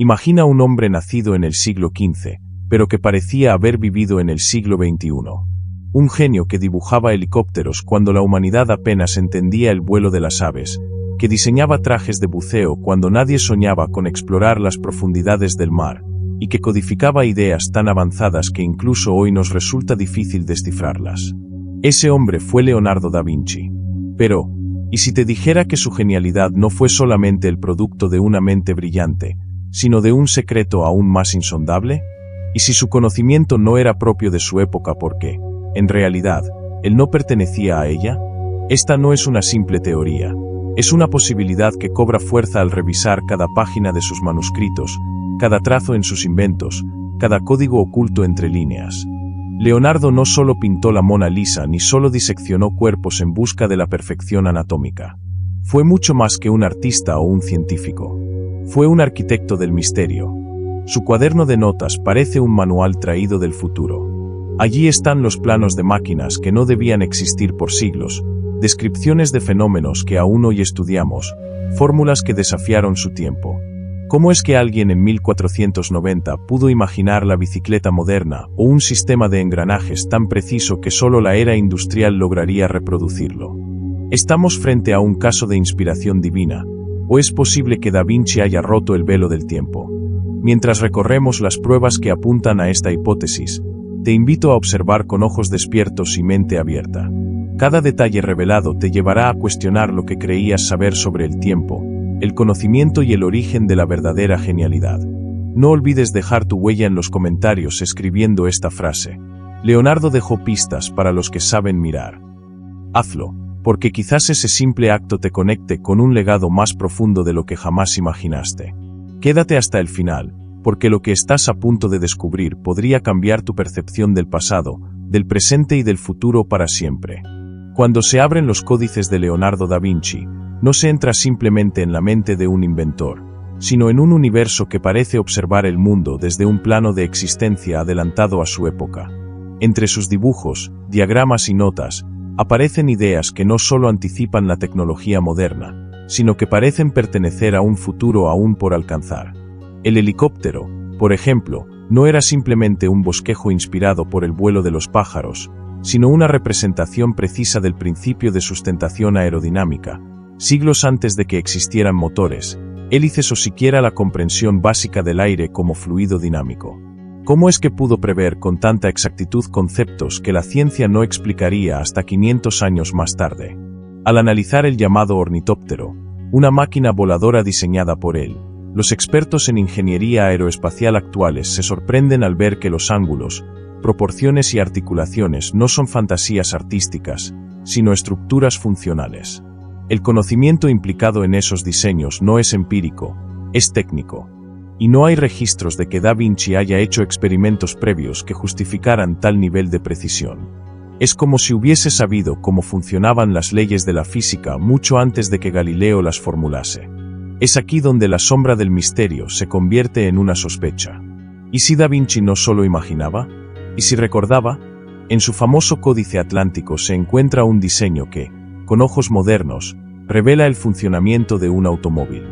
Imagina un hombre nacido en el siglo XV, pero que parecía haber vivido en el siglo XXI. Un genio que dibujaba helicópteros cuando la humanidad apenas entendía el vuelo de las aves, que diseñaba trajes de buceo cuando nadie soñaba con explorar las profundidades del mar, y que codificaba ideas tan avanzadas que incluso hoy nos resulta difícil descifrarlas. Ese hombre fue Leonardo da Vinci. Pero, ¿y si te dijera que su genialidad no fue solamente el producto de una mente brillante, sino de un secreto aún más insondable? ¿Y si su conocimiento no era propio de su época porque, en realidad, él no pertenecía a ella? Esta no es una simple teoría. Es una posibilidad que cobra fuerza al revisar cada página de sus manuscritos, cada trazo en sus inventos, cada código oculto entre líneas. Leonardo no solo pintó la Mona Lisa ni solo diseccionó cuerpos en busca de la perfección anatómica. Fue mucho más que un artista o un científico. Fue un arquitecto del misterio. Su cuaderno de notas parece un manual traído del futuro. Allí están los planos de máquinas que no debían existir por siglos, descripciones de fenómenos que aún hoy estudiamos, fórmulas que desafiaron su tiempo. ¿Cómo es que alguien en 1490 pudo imaginar la bicicleta moderna o un sistema de engranajes tan preciso que solo la era industrial lograría reproducirlo? ¿Estamos frente a un caso de inspiración divina, o es posible que Da Vinci haya roto el velo del tiempo? Mientras recorremos las pruebas que apuntan a esta hipótesis, te invito a observar con ojos despiertos y mente abierta. Cada detalle revelado te llevará a cuestionar lo que creías saber sobre el tiempo, el conocimiento y el origen de la verdadera genialidad. No olvides dejar tu huella en los comentarios escribiendo esta frase: Leonardo dejó pistas para los que saben mirar. Hazlo, porque quizás ese simple acto te conecte con un legado más profundo de lo que jamás imaginaste. Quédate hasta el final, porque lo que estás a punto de descubrir podría cambiar tu percepción del pasado, del presente y del futuro para siempre. Cuando se abren los códices de Leonardo da Vinci, no se entra simplemente en la mente de un inventor, sino en un universo que parece observar el mundo desde un plano de existencia adelantado a su época. Entre sus dibujos, diagramas y notas, aparecen ideas que no solo anticipan la tecnología moderna, sino que parecen pertenecer a un futuro aún por alcanzar. El helicóptero, por ejemplo, no era simplemente un bosquejo inspirado por el vuelo de los pájaros, sino una representación precisa del principio de sustentación aerodinámica, siglos antes de que existieran motores, hélices o siquiera la comprensión básica del aire como fluido dinámico. ¿Cómo es que pudo prever con tanta exactitud conceptos que la ciencia no explicaría hasta 500 años más tarde? Al analizar el llamado ornitóptero, una máquina voladora diseñada por él, los expertos en ingeniería aeroespacial actuales se sorprenden al ver que los ángulos, proporciones y articulaciones no son fantasías artísticas, sino estructuras funcionales. El conocimiento implicado en esos diseños no es empírico, es técnico. Y no hay registros de que Da Vinci haya hecho experimentos previos que justificaran tal nivel de precisión. Es como si hubiese sabido cómo funcionaban las leyes de la física mucho antes de que Galileo las formulase. Es aquí donde la sombra del misterio se convierte en una sospecha. ¿Y si Da Vinci no solo imaginaba? ¿Y si recordaba? En su famoso Códice Atlántico se encuentra un diseño que, con ojos modernos, revela el funcionamiento de un automóvil.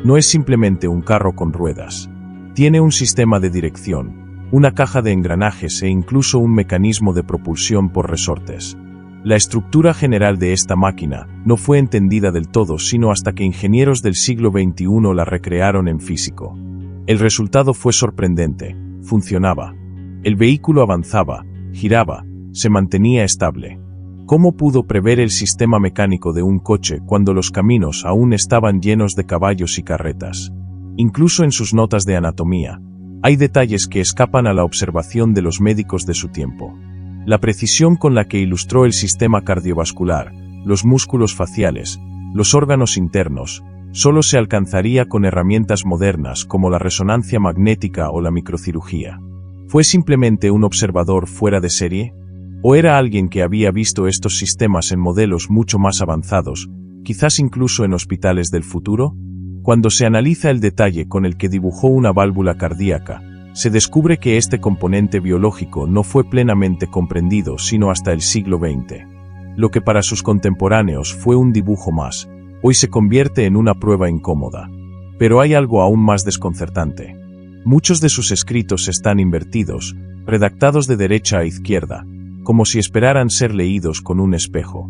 No es simplemente un carro con ruedas. Tiene un sistema de dirección, una caja de engranajes e incluso un mecanismo de propulsión por resortes. La estructura general de esta máquina no fue entendida del todo sino hasta que ingenieros del siglo XXI la recrearon en físico. El resultado fue sorprendente: funcionaba. El vehículo avanzaba, giraba, se mantenía estable. ¿Cómo pudo prever el sistema mecánico de un coche cuando los caminos aún estaban llenos de caballos y carretas? Incluso en sus notas de anatomía, hay detalles que escapan a la observación de los médicos de su tiempo. La precisión con la que ilustró el sistema cardiovascular, los músculos faciales, los órganos internos, solo se alcanzaría con herramientas modernas como la resonancia magnética o la microcirugía. ¿Fue simplemente un observador fuera de serie? ¿O era alguien que había visto estos sistemas en modelos mucho más avanzados, quizás incluso en hospitales del futuro? Cuando se analiza el detalle con el que dibujó una válvula cardíaca, se descubre que este componente biológico no fue plenamente comprendido sino hasta el siglo XX. Lo que para sus contemporáneos fue un dibujo más, hoy se convierte en una prueba incómoda. Pero hay algo aún más desconcertante. Muchos de sus escritos están invertidos, redactados de derecha a izquierda, como si esperaran ser leídos con un espejo.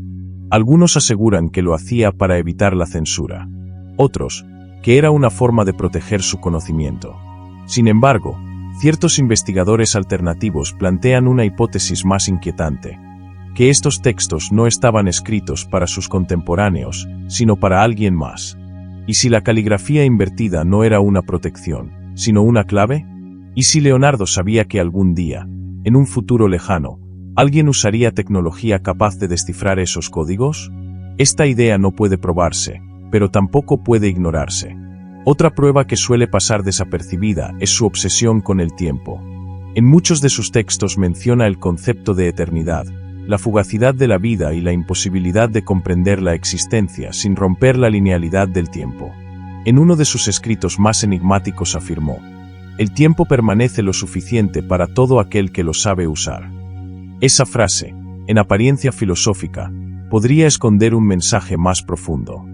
Algunos aseguran que lo hacía para evitar la censura. Otros, que era una forma de proteger su conocimiento. Sin embargo, ciertos investigadores alternativos plantean una hipótesis más inquietante: que estos textos no estaban escritos para sus contemporáneos, sino para alguien más. ¿Y si la caligrafía invertida no era una protección, sino una clave? ¿Y si Leonardo sabía que algún día, en un futuro lejano, alguien usaría tecnología capaz de descifrar esos códigos? Esta idea no puede probarse, pero tampoco puede ignorarse. Otra prueba que suele pasar desapercibida es su obsesión con el tiempo. En muchos de sus textos menciona el concepto de eternidad, la fugacidad de la vida y la imposibilidad de comprender la existencia sin romper la linealidad del tiempo. En uno de sus escritos más enigmáticos afirmó: «El tiempo permanece lo suficiente para todo aquel que lo sabe usar». Esa frase, en apariencia filosófica, podría esconder un mensaje más profundo.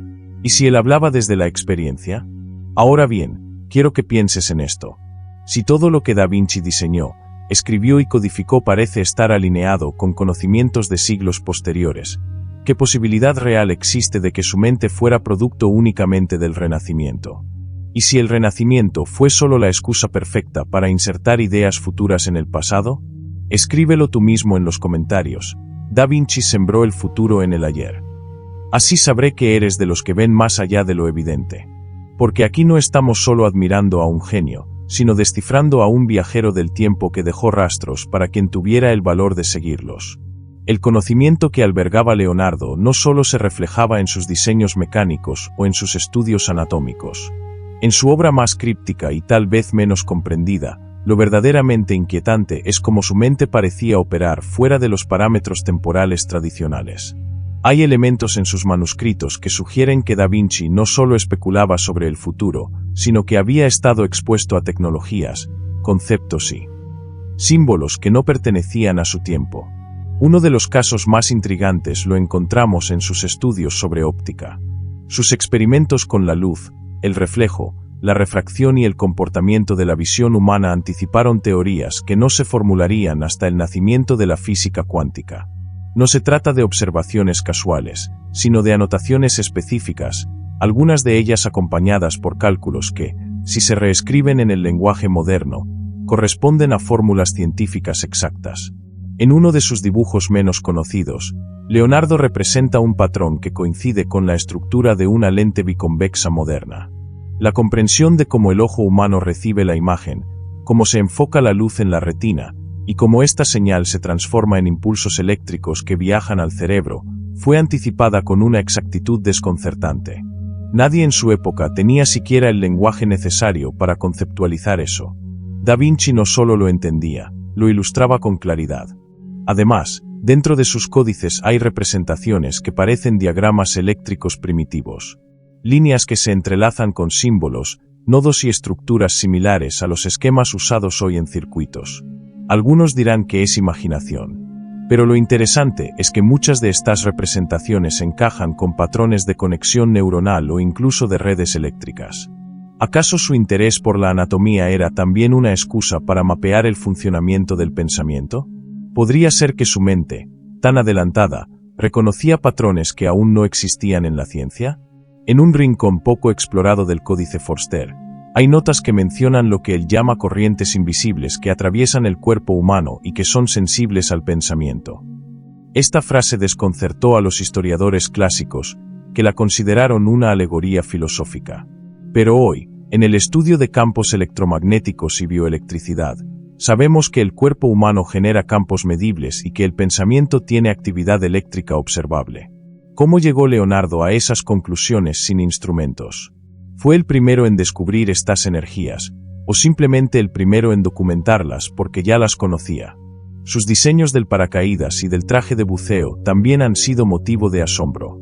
¿Y si él hablaba desde la experiencia? Ahora bien, quiero que pienses en esto. Si todo lo que Da Vinci diseñó, escribió y codificó parece estar alineado con conocimientos de siglos posteriores, ¿qué posibilidad real existe de que su mente fuera producto únicamente del Renacimiento? ¿Y si el Renacimiento fue solo la excusa perfecta para insertar ideas futuras en el pasado? Escríbelo tú mismo en los comentarios. Da Vinci sembró el futuro en el ayer. Así sabré que eres de los que ven más allá de lo evidente. Porque aquí no estamos solo admirando a un genio, sino descifrando a un viajero del tiempo que dejó rastros para quien tuviera el valor de seguirlos. El conocimiento que albergaba Leonardo no solo se reflejaba en sus diseños mecánicos o en sus estudios anatómicos. En su obra más críptica y tal vez menos comprendida, lo verdaderamente inquietante es cómo su mente parecía operar fuera de los parámetros temporales tradicionales. Hay elementos en sus manuscritos que sugieren que Da Vinci no solo especulaba sobre el futuro, sino que había estado expuesto a tecnologías, conceptos y símbolos que no pertenecían a su tiempo. Uno de los casos más intrigantes lo encontramos en sus estudios sobre óptica. Sus experimentos con la luz, el reflejo, la refracción y el comportamiento de la visión humana anticiparon teorías que no se formularían hasta el nacimiento de la física cuántica. No se trata de observaciones casuales, sino de anotaciones específicas, algunas de ellas acompañadas por cálculos que, si se reescriben en el lenguaje moderno, corresponden a fórmulas científicas exactas. En uno de sus dibujos menos conocidos, Leonardo representa un patrón que coincide con la estructura de una lente biconvexa moderna. La comprensión de cómo el ojo humano recibe la imagen, cómo se enfoca la luz en la retina, y cómo esta señal se transforma en impulsos eléctricos que viajan al cerebro, fue anticipada con una exactitud desconcertante. Nadie en su época tenía siquiera el lenguaje necesario para conceptualizar eso. Da Vinci no solo lo entendía, lo ilustraba con claridad. Además, dentro de sus códices hay representaciones que parecen diagramas eléctricos primitivos. Líneas que se entrelazan con símbolos, nodos y estructuras similares a los esquemas usados hoy en circuitos. Algunos dirán que es imaginación. Pero lo interesante es que muchas de estas representaciones encajan con patrones de conexión neuronal o incluso de redes eléctricas. ¿Acaso su interés por la anatomía era también una excusa para mapear el funcionamiento del pensamiento? ¿Podría ser que su mente, tan adelantada, reconocía patrones que aún no existían en la ciencia? En un rincón poco explorado del Códice Forster, hay notas que mencionan lo que él llama corrientes invisibles que atraviesan el cuerpo humano y que son sensibles al pensamiento. Esta frase desconcertó a los historiadores clásicos, que la consideraron una alegoría filosófica. Pero hoy, en el estudio de campos electromagnéticos y bioelectricidad, sabemos que el cuerpo humano genera campos medibles y que el pensamiento tiene actividad eléctrica observable. ¿Cómo llegó Leonardo a esas conclusiones sin instrumentos? ¿Fue el primero en descubrir estas energías, o simplemente el primero en documentarlas porque ya las conocía? Sus diseños del paracaídas y del traje de buceo también han sido motivo de asombro.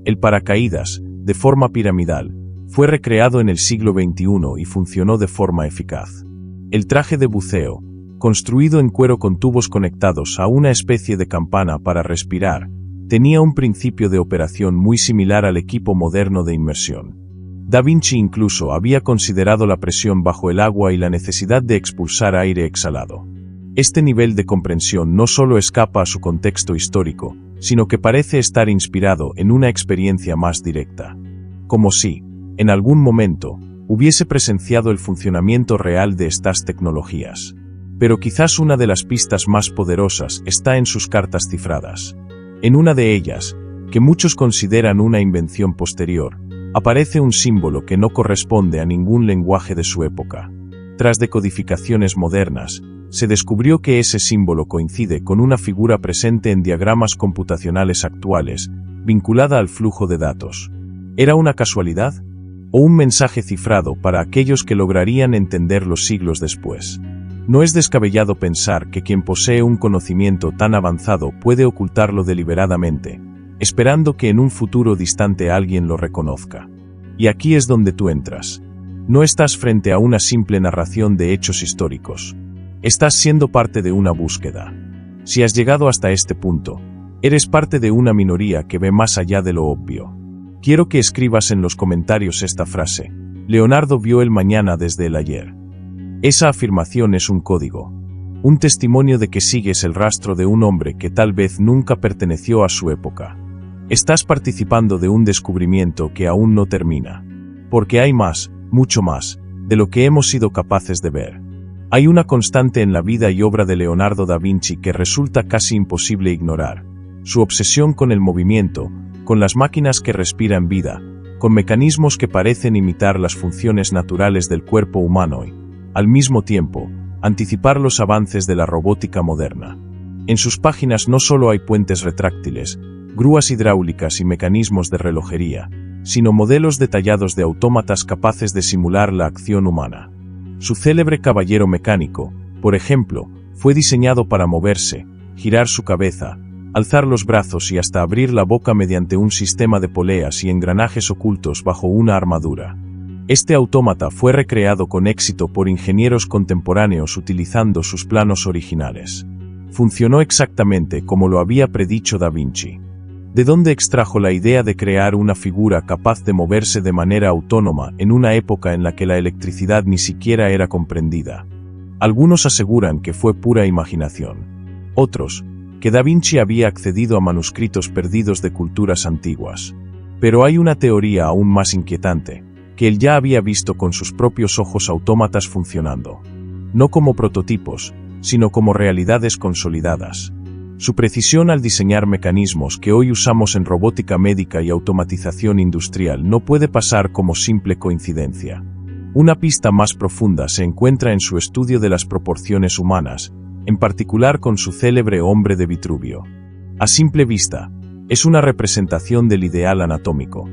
El paracaídas, de forma piramidal, fue recreado en el siglo XXI y funcionó de forma eficaz. El traje de buceo, construido en cuero con tubos conectados a una especie de campana para respirar, tenía un principio de operación muy similar al equipo moderno de inmersión. Da Vinci incluso había considerado la presión bajo el agua y la necesidad de expulsar aire exhalado. Este nivel de comprensión no solo escapa a su contexto histórico, sino que parece estar inspirado en una experiencia más directa. Como si, en algún momento, hubiese presenciado el funcionamiento real de estas tecnologías. Pero quizás una de las pistas más poderosas está en sus cartas cifradas. En una de ellas, que muchos consideran una invención posterior, aparece un símbolo que no corresponde a ningún lenguaje de su época. Tras decodificaciones modernas, se descubrió que ese símbolo coincide con una figura presente en diagramas computacionales actuales, vinculada al flujo de datos. ¿Era una casualidad? ¿O un mensaje cifrado para aquellos que lograrían entenderlo siglos después? No es descabellado pensar que quien posee un conocimiento tan avanzado puede ocultarlo deliberadamente, esperando que en un futuro distante alguien lo reconozca. Y aquí es donde tú entras. No estás frente a una simple narración de hechos históricos. Estás siendo parte de una búsqueda. Si has llegado hasta este punto, eres parte de una minoría que ve más allá de lo obvio. Quiero que escribas en los comentarios esta frase: Leonardo vio el mañana desde el ayer. Esa afirmación es un código, un testimonio de que sigues el rastro de un hombre que tal vez nunca perteneció a su época. Estás participando de un descubrimiento que aún no termina. Porque hay más, mucho más, de lo que hemos sido capaces de ver. Hay una constante en la vida y obra de Leonardo da Vinci que resulta casi imposible ignorar: su obsesión con el movimiento, con las máquinas que respiran vida, con mecanismos que parecen imitar las funciones naturales del cuerpo humano y, al mismo tiempo, anticipar los avances de la robótica moderna. En sus páginas no solo hay puentes retráctiles, grúas hidráulicas y mecanismos de relojería, sino modelos detallados de autómatas capaces de simular la acción humana. Su célebre caballero mecánico, por ejemplo, fue diseñado para moverse, girar su cabeza, alzar los brazos y hasta abrir la boca mediante un sistema de poleas y engranajes ocultos bajo una armadura. Este autómata fue recreado con éxito por ingenieros contemporáneos utilizando sus planos originales. Funcionó exactamente como lo había predicho Da Vinci. ¿De dónde extrajo la idea de crear una figura capaz de moverse de manera autónoma en una época en la que la electricidad ni siquiera era comprendida? Algunos aseguran que fue pura imaginación. Otros, que Da Vinci había accedido a manuscritos perdidos de culturas antiguas. Pero hay una teoría aún más inquietante, que él ya había visto con sus propios ojos autómatas funcionando. No como prototipos, sino como realidades consolidadas. Su precisión al diseñar mecanismos que hoy usamos en robótica médica y automatización industrial no puede pasar como simple coincidencia. Una pista más profunda se encuentra en su estudio de las proporciones humanas, en particular con su célebre hombre de Vitruvio. A simple vista, es una representación del ideal anatómico.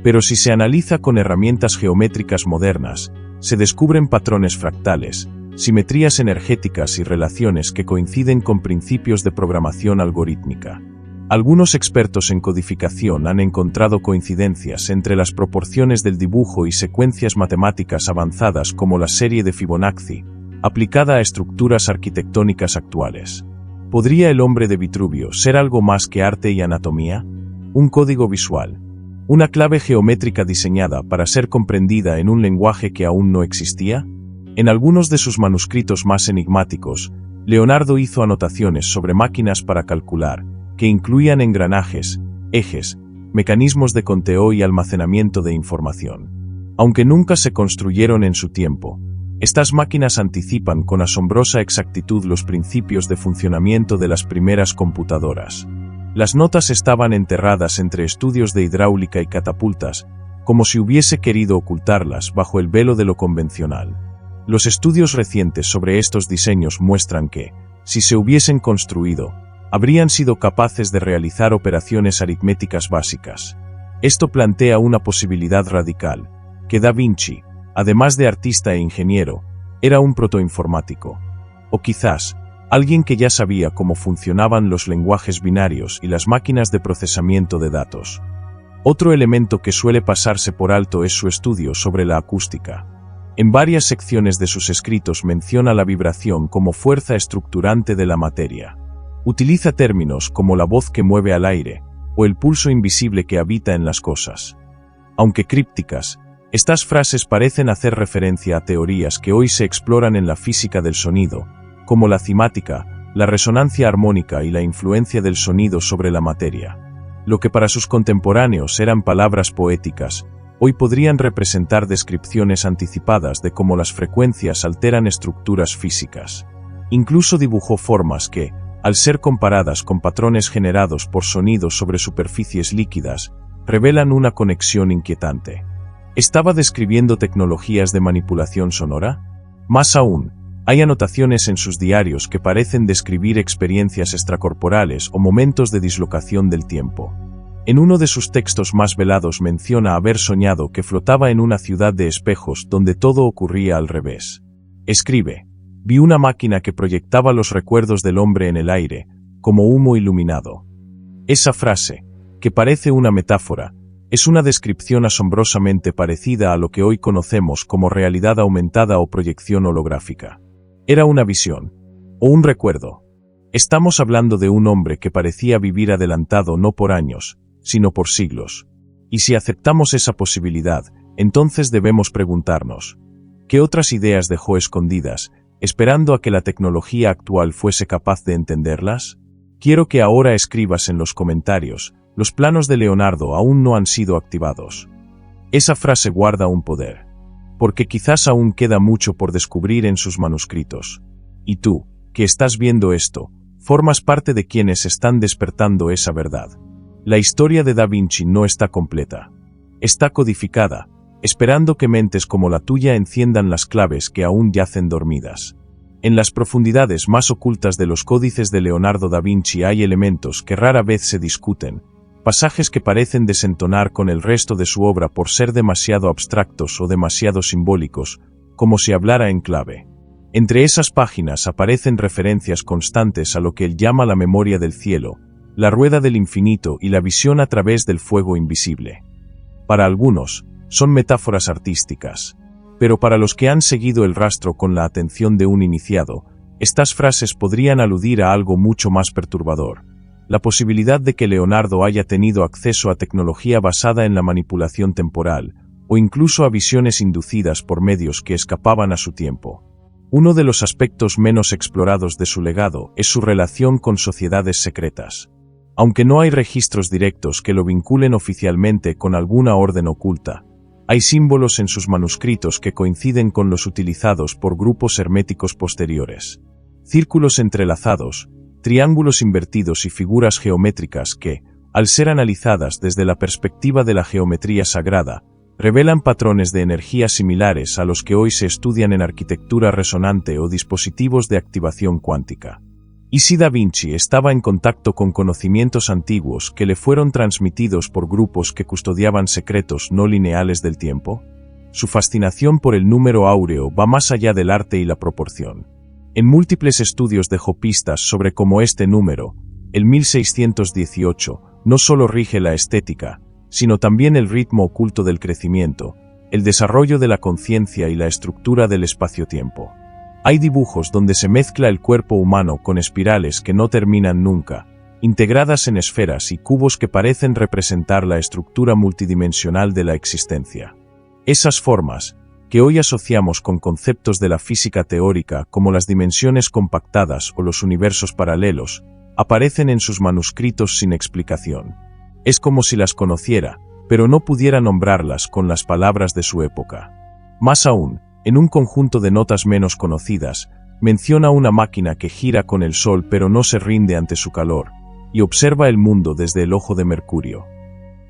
Pero si se analiza con herramientas geométricas modernas, se descubren patrones fractales, simetrías energéticas y relaciones que coinciden con principios de programación algorítmica. Algunos expertos en codificación han encontrado coincidencias entre las proporciones del dibujo y secuencias matemáticas avanzadas como la serie de Fibonacci, aplicada a estructuras arquitectónicas actuales. ¿Podría el hombre de Vitruvio ser algo más que arte y anatomía? Un código visual. Una clave geométrica diseñada para ser comprendida en un lenguaje que aún no existía. En algunos de sus manuscritos más enigmáticos, Leonardo hizo anotaciones sobre máquinas para calcular, que incluían engranajes, ejes, mecanismos de conteo y almacenamiento de información. Aunque nunca se construyeron en su tiempo, estas máquinas anticipan con asombrosa exactitud los principios de funcionamiento de las primeras computadoras. Las notas estaban enterradas entre estudios de hidráulica y catapultas, como si hubiese querido ocultarlas bajo el velo de lo convencional. Los estudios recientes sobre estos diseños muestran que, si se hubiesen construido, habrían sido capaces de realizar operaciones aritméticas básicas. Esto plantea una posibilidad radical, que Da Vinci, además de artista e ingeniero, era un protoinformático. O quizás, alguien que ya sabía cómo funcionaban los lenguajes binarios y las máquinas de procesamiento de datos. Otro elemento que suele pasarse por alto es su estudio sobre la acústica. En varias secciones de sus escritos menciona la vibración como fuerza estructurante de la materia. Utiliza términos como la voz que mueve al aire, o el pulso invisible que habita en las cosas. Aunque crípticas, Estas frases parecen hacer referencia a teorías que hoy se exploran en la física del sonido, como la cimática, la resonancia armónica y la influencia del sonido sobre la materia. Lo que para sus contemporáneos eran palabras poéticas, hoy podrían representar descripciones anticipadas de cómo las frecuencias alteran estructuras físicas. Incluso dibujó formas que, al ser comparadas con patrones generados por sonidos sobre superficies líquidas, revelan una conexión inquietante. ¿Estaba describiendo tecnologías de manipulación sonora? Más aún, hay anotaciones en sus diarios que parecen describir experiencias extracorporales o momentos de dislocación del tiempo. En uno de sus textos más velados menciona haber soñado que flotaba en una ciudad de espejos donde todo ocurría al revés. Escribe: vi una máquina que proyectaba los recuerdos del hombre en el aire, como humo iluminado. Esa frase, que parece una metáfora, es una descripción asombrosamente parecida a lo que hoy conocemos como realidad aumentada o proyección holográfica. Era una visión, o un recuerdo. Estamos hablando de un hombre que parecía vivir adelantado no por años, sino por siglos. Y si aceptamos esa posibilidad, entonces debemos preguntarnos, ¿qué otras ideas dejó escondidas, esperando a que la tecnología actual fuese capaz de entenderlas? Quiero que ahora escribas en los comentarios: los planos de Leonardo aún no han sido activados. Esa frase guarda un poder, porque quizás aún queda mucho por descubrir en sus manuscritos. Y tú, que estás viendo esto, formas parte de quienes están despertando esa verdad. La historia de Da Vinci no está completa. Está codificada, esperando que mentes como la tuya enciendan las claves que aún yacen dormidas. En las profundidades más ocultas de los códices de Leonardo da Vinci hay elementos que rara vez se discuten, pasajes que parecen desentonar con el resto de su obra por ser demasiado abstractos o demasiado simbólicos, como si hablara en clave. Entre esas páginas aparecen referencias constantes a lo que él llama la memoria del cielo, la rueda del infinito y la visión a través del fuego invisible. Para algunos, son metáforas artísticas, pero para los que han seguido el rastro con la atención de un iniciado, estas frases podrían aludir a algo mucho más perturbador: la posibilidad de que Leonardo haya tenido acceso a tecnología basada en la manipulación temporal, o incluso a visiones inducidas por medios que escapaban a su tiempo. Uno de los aspectos menos explorados de su legado es su relación con sociedades secretas. Aunque no hay registros directos que lo vinculen oficialmente con alguna orden oculta, hay símbolos en sus manuscritos que coinciden con los utilizados por grupos herméticos posteriores. Círculos entrelazados, triángulos invertidos y figuras geométricas que, al ser analizadas desde la perspectiva de la geometría sagrada, revelan patrones de energía similares a los que hoy se estudian en arquitectura resonante o dispositivos de activación cuántica. ¿Y si Da Vinci estaba en contacto con conocimientos antiguos que le fueron transmitidos por grupos que custodiaban secretos no lineales del tiempo? Su fascinación por el número áureo va más allá del arte y la proporción. En múltiples estudios dejó pistas sobre cómo este número, el 1618, no solo rige la estética, sino también el ritmo oculto del crecimiento, el desarrollo de la conciencia y la estructura del espacio-tiempo. Hay dibujos donde se mezcla el cuerpo humano con espirales que no terminan nunca, integradas en esferas y cubos que parecen representar la estructura multidimensional de la existencia. Esas formas, que hoy asociamos con conceptos de la física teórica como las dimensiones compactadas o los universos paralelos, aparecen en sus manuscritos sin explicación. Es como si las conociera, pero no pudiera nombrarlas con las palabras de su época. Más aún, en un conjunto de notas menos conocidas, menciona una máquina que gira con el sol pero no se rinde ante su calor, y observa el mundo desde el ojo de Mercurio.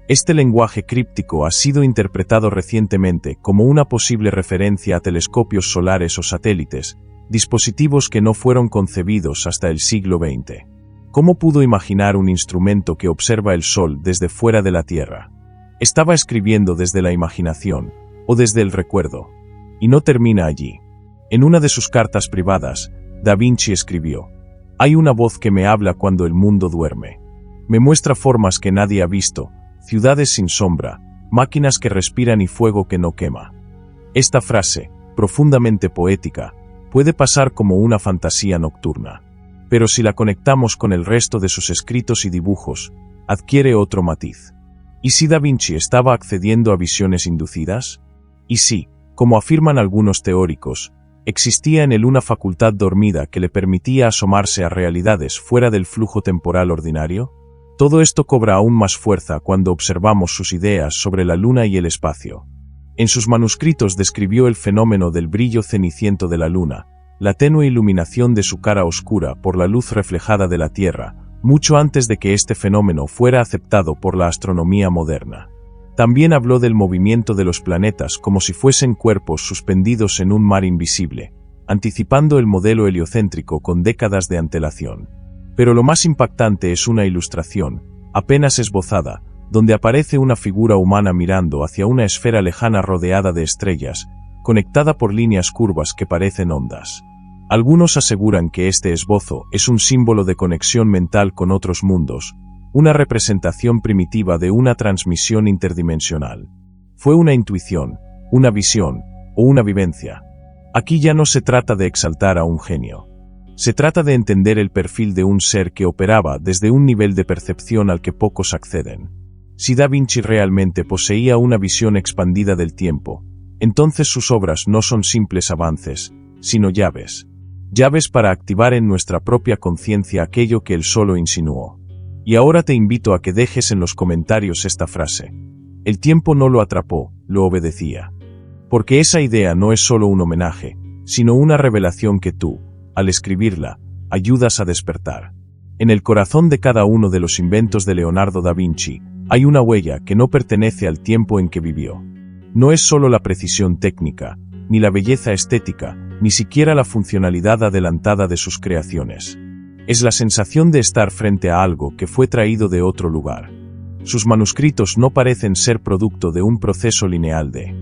Este lenguaje críptico ha sido interpretado recientemente como una posible referencia a telescopios solares o satélites, dispositivos que no fueron concebidos hasta el siglo XX. ¿Cómo pudo imaginar un instrumento que observa el sol desde fuera de la Tierra? Estaba escribiendo desde la imaginación, o desde el recuerdo. Y no termina allí. En una de sus cartas privadas, Da Vinci escribió: «Hay una voz que me habla cuando el mundo duerme. Me muestra formas que nadie ha visto, ciudades sin sombra, máquinas que respiran y fuego que no quema». Esta frase, profundamente poética, puede pasar como una fantasía nocturna. Pero si la conectamos con el resto de sus escritos y dibujos, adquiere otro matiz. ¿Y si Da Vinci estaba accediendo a visiones inducidas? Y sí, como afirman algunos teóricos, existía en él una facultad dormida que le permitía asomarse a realidades fuera del flujo temporal ordinario. Todo esto cobra aún más fuerza cuando observamos sus ideas sobre la luna y el espacio. En sus manuscritos describió el fenómeno del brillo ceniciento de la luna, la tenue iluminación de su cara oscura por la luz reflejada de la Tierra, mucho antes de que este fenómeno fuera aceptado por la astronomía moderna. También habló del movimiento de los planetas como si fuesen cuerpos suspendidos en un mar invisible, anticipando el modelo heliocéntrico con décadas de antelación. Pero lo más impactante es una ilustración, apenas esbozada, donde aparece una figura humana mirando hacia una esfera lejana rodeada de estrellas, conectada por líneas curvas que parecen ondas. Algunos aseguran que este esbozo es un símbolo de conexión mental con otros mundos, una representación primitiva de una transmisión interdimensional. Fue una intuición, una visión, o una vivencia. Aquí ya no se trata de exaltar a un genio. Se trata de entender el perfil de un ser que operaba desde un nivel de percepción al que pocos acceden. Si Da Vinci realmente poseía una visión expandida del tiempo, entonces sus obras no son simples avances, sino llaves. Llaves para activar en nuestra propia conciencia aquello que él solo insinuó. Y ahora te invito a que dejes en los comentarios esta frase. El tiempo no lo atrapó, lo obedecía. Porque esa idea no es solo un homenaje, sino una revelación que tú, al escribirla, ayudas a despertar. En el corazón de cada uno de los inventos de Leonardo da Vinci, hay una huella que no pertenece al tiempo en que vivió. No es solo la precisión técnica, ni la belleza estética, ni siquiera la funcionalidad adelantada de sus creaciones. Es la sensación de estar frente a algo que fue traído de otro lugar. Sus manuscritos no parecen ser producto de un proceso lineal de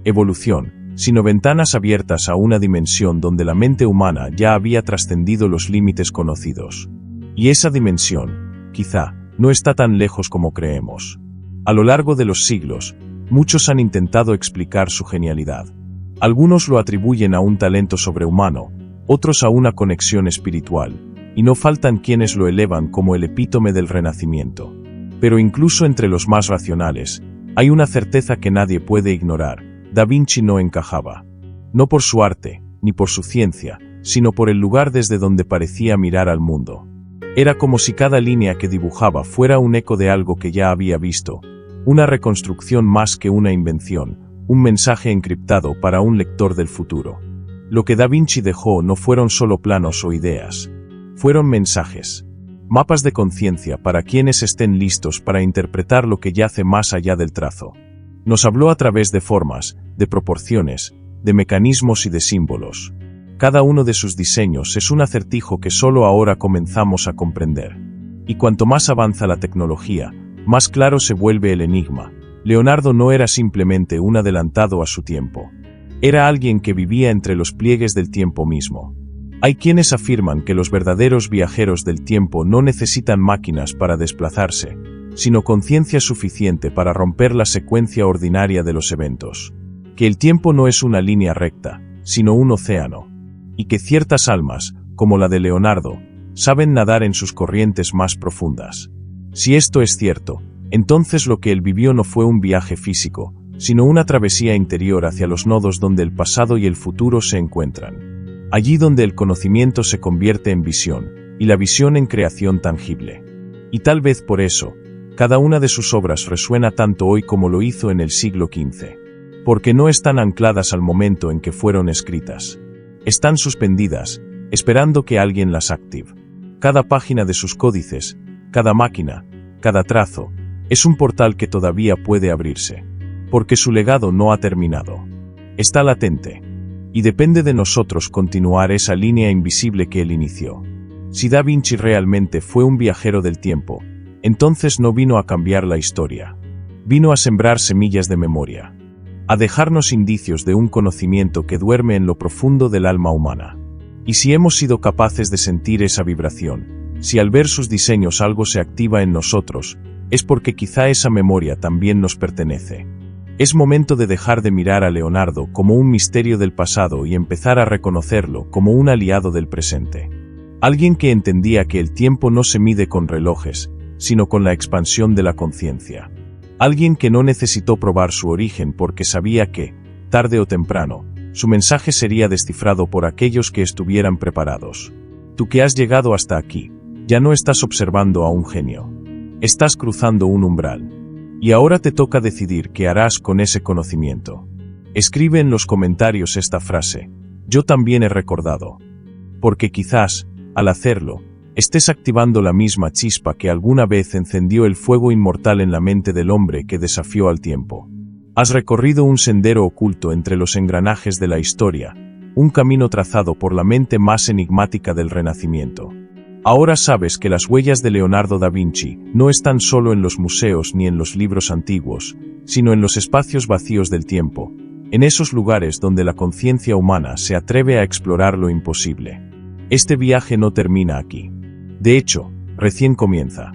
evolución, sino ventanas abiertas a una dimensión donde la mente humana ya había trascendido los límites conocidos. Y esa dimensión, quizá, no está tan lejos como creemos. A lo largo de los siglos, muchos han intentado explicar su genialidad. Algunos lo atribuyen a un talento sobrehumano, otros a una conexión espiritual, y no faltan quienes lo elevan como el epítome del Renacimiento. Pero incluso entre los más racionales, hay una certeza que nadie puede ignorar: Da Vinci no encajaba. No por su arte, ni por su ciencia, sino por el lugar desde donde parecía mirar al mundo. Era como si cada línea que dibujaba fuera un eco de algo que ya había visto, una reconstrucción más que una invención, un mensaje encriptado para un lector del futuro. Lo que Da Vinci dejó no fueron solo planos o ideas. Fueron mensajes. Mapas de conciencia para quienes estén listos para interpretar lo que yace más allá del trazo. Nos habló a través de formas, de proporciones, de mecanismos y de símbolos. Cada uno de sus diseños es un acertijo que solo ahora comenzamos a comprender. Y cuanto más avanza la tecnología, más claro se vuelve el enigma. Leonardo no era simplemente un adelantado a su tiempo. Era alguien que vivía entre los pliegues del tiempo mismo. Hay quienes afirman que los verdaderos viajeros del tiempo no necesitan máquinas para desplazarse, sino conciencia suficiente para romper la secuencia ordinaria de los eventos. Que el tiempo no es una línea recta, sino un océano. Y que ciertas almas, como la de Leonardo, saben nadar en sus corrientes más profundas. Si esto es cierto, entonces lo que él vivió no fue un viaje físico, sino una travesía interior hacia los nodos donde el pasado y el futuro se encuentran. Allí donde el conocimiento se convierte en visión, y la visión en creación tangible. Y tal vez por eso, cada una de sus obras resuena tanto hoy como lo hizo en el siglo XV. Porque no están ancladas al momento en que fueron escritas. Están suspendidas, esperando que alguien las active. Cada página de sus códices, cada máquina, cada trazo, es un portal que todavía puede abrirse. Porque su legado no ha terminado. Está latente. Y depende de nosotros continuar esa línea invisible que él inició. Si Da Vinci realmente fue un viajero del tiempo, entonces no vino a cambiar la historia. Vino a sembrar semillas de memoria. A dejarnos indicios de un conocimiento que duerme en lo profundo del alma humana. Y si hemos sido capaces de sentir esa vibración, si al ver sus diseños algo se activa en nosotros, es porque quizá esa memoria también nos pertenece. Es momento de dejar de mirar a Leonardo como un misterio del pasado y empezar a reconocerlo como un aliado del presente. Alguien que entendía que el tiempo no se mide con relojes, sino con la expansión de la conciencia. Alguien que no necesitó probar su origen porque sabía que, tarde o temprano, su mensaje sería descifrado por aquellos que estuvieran preparados. Tú que has llegado hasta aquí, ya no estás observando a un genio. Estás cruzando un umbral. Y ahora te toca decidir qué harás con ese conocimiento. Escribe en los comentarios esta frase: yo también he recordado. Porque quizás, al hacerlo, estés activando la misma chispa que alguna vez encendió el fuego inmortal en la mente del hombre que desafió al tiempo. Has recorrido un sendero oculto entre los engranajes de la historia, un camino trazado por la mente más enigmática del Renacimiento. Ahora sabes que las huellas de Leonardo da Vinci no están solo en los museos ni en los libros antiguos, sino en los espacios vacíos del tiempo, en esos lugares donde la conciencia humana se atreve a explorar lo imposible. Este viaje no termina aquí. De hecho, recién comienza.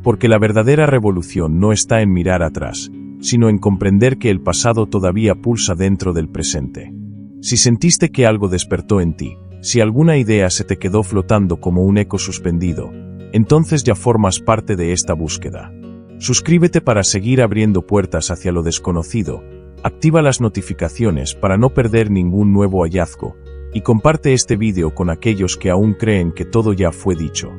Porque la verdadera revolución no está en mirar atrás, sino en comprender que el pasado todavía pulsa dentro del presente. Si sentiste que algo despertó en ti, si alguna idea se te quedó flotando como un eco suspendido, entonces ya formas parte de esta búsqueda. Suscríbete para seguir abriendo puertas hacia lo desconocido, activa las notificaciones para no perder ningún nuevo hallazgo, y comparte este vídeo con aquellos que aún creen que todo ya fue dicho.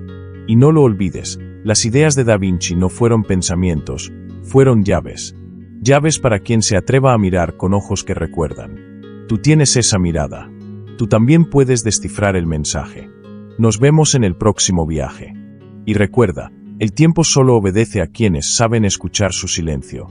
Y no lo olvides, las ideas de Da Vinci no fueron pensamientos, fueron llaves. Llaves para quien se atreva a mirar con ojos que recuerdan. Tú tienes esa mirada. Tú también puedes descifrar el mensaje. Nos vemos en el próximo viaje. Y recuerda, el tiempo solo obedece a quienes saben escuchar su silencio.